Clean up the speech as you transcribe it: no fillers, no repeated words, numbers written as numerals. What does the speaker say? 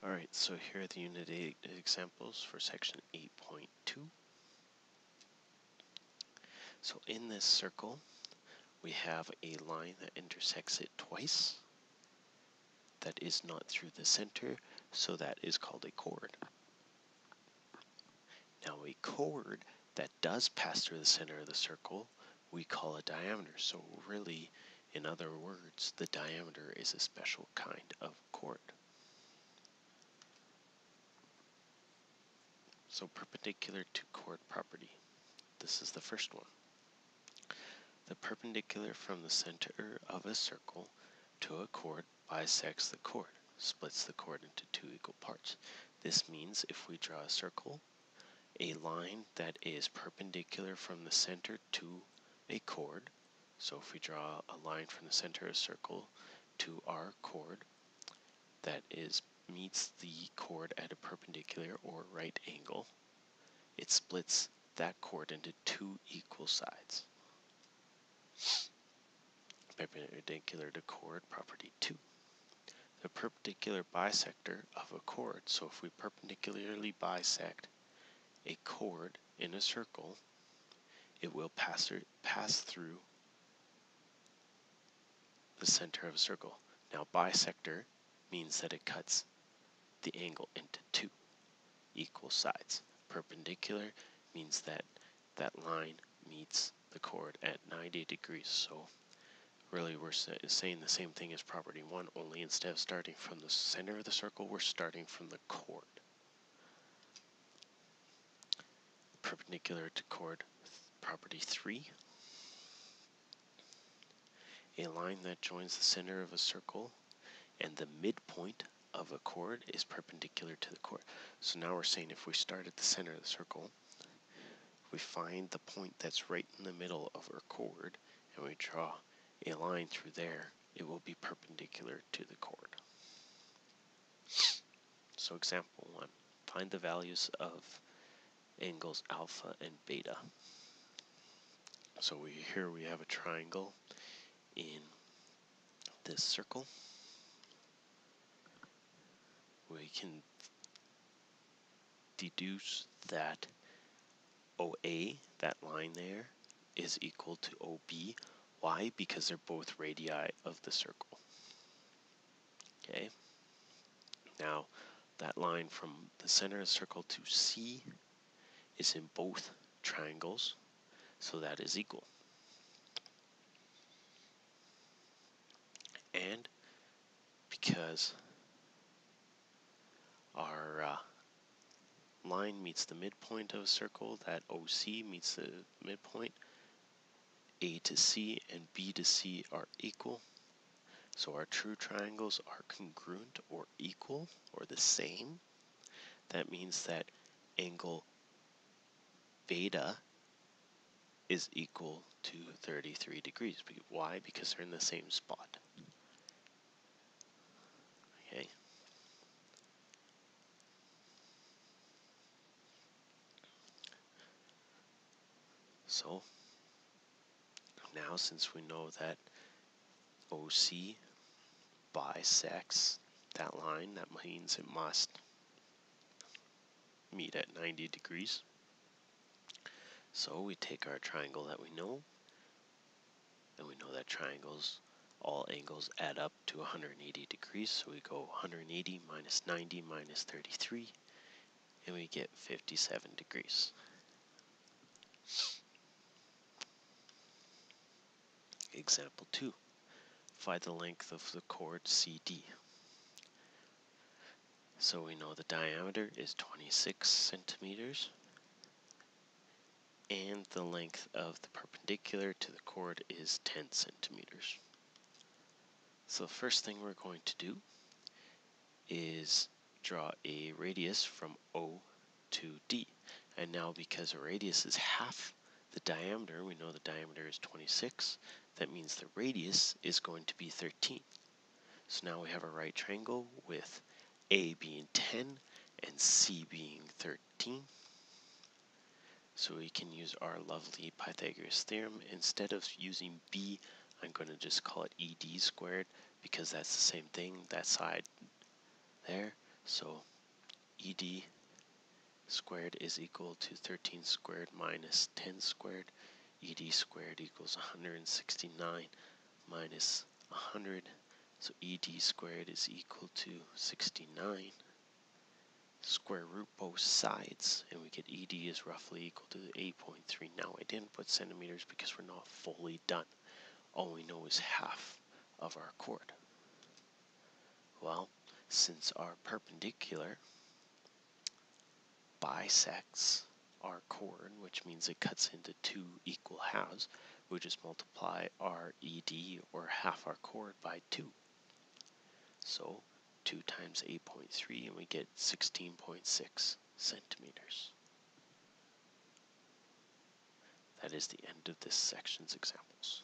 Alright, so here are the Unit 8 examples for section 8.2. So in this circle, we have a line that intersects it twice. That is not through the center, so that is called a chord. Now a chord that does pass through the center of the circle, we call a diameter. So really, in other words, the diameter is a special kind of chord. So perpendicular to chord property. This is the first one. The perpendicular from the center of a circle to a chord bisects the chord, splits the chord into two equal parts. This means if we draw a circle, a line that is perpendicular from the center to a chord, so if we draw a line from the center of a circle to our chord that meets the chord at a perpendicular or right angle, it splits that chord into two equal sides. Perpendicular to chord, property 2. The perpendicular bisector of a chord, so if we perpendicularly bisect a chord in a circle, it will pass through the center of a circle. Now bisector means that it cuts the angle into two equal sides. Perpendicular means that that line meets the chord at 90 degrees. So really we're saying the same thing as property 1, only instead of starting from the center of the circle, we're starting from the chord. Perpendicular to chord, property 3. A line that joins the center of a circle and the midpoint of a chord is perpendicular to the chord. So now we're saying if we start at the center of the circle, we find the point that's right in the middle of our chord, and we draw a line through there, it will be perpendicular to the chord. So example 1, find the values of angles alpha and beta. So here we have a triangle in this circle. We can deduce that OA, that line there, is equal to OB. Why? Because they're both radii of the circle. Okay. Now, that line from the center of the circle to C is in both triangles, so that is equal. And because our line meets the midpoint of a circle, that OC meets the midpoint, A to C and B to C are equal. So our true triangles are congruent or equal or the same. That means that angle beta is equal to 33 degrees. Why? Because they're in the same spot. Okay. So now since we know that OC bisects that line, that means it must meet at 90 degrees. So we take our triangle that we know, and we know that triangles, all angles add up to 180 degrees. So we go 180 minus 90 minus 33, and we get 57 degrees. Example 2. Find the length of the chord CD. So we know the diameter is 26 centimeters, and the length of the perpendicular to the chord is 10 centimeters. So the first thing we're going to do is draw a radius from O to D. And now because a radius is half the diameter, we know the diameter is 26, that means the radius is going to be 13. So now we have a right triangle with A being 10 and C being 13. So we can use our lovely Pythagoras theorem. Instead of using B, I'm going to just call it ED squared because that's the same thing, that side there. So ED squared is equal to 13 squared minus 10 squared. ED squared equals 169 minus 100. So ED squared is equal to 69. Square root both sides, and we get ED is roughly equal to 8.3. Now I didn't put centimeters because we're not fully done. All we know is half of our chord. Well, since our perpendicular bisects our chord, which means it cuts into two equal halves, we just multiply our ED, or half our chord, by 2. So 2 times 8.3, and we get 16.6 centimeters. That is the end of this section's examples.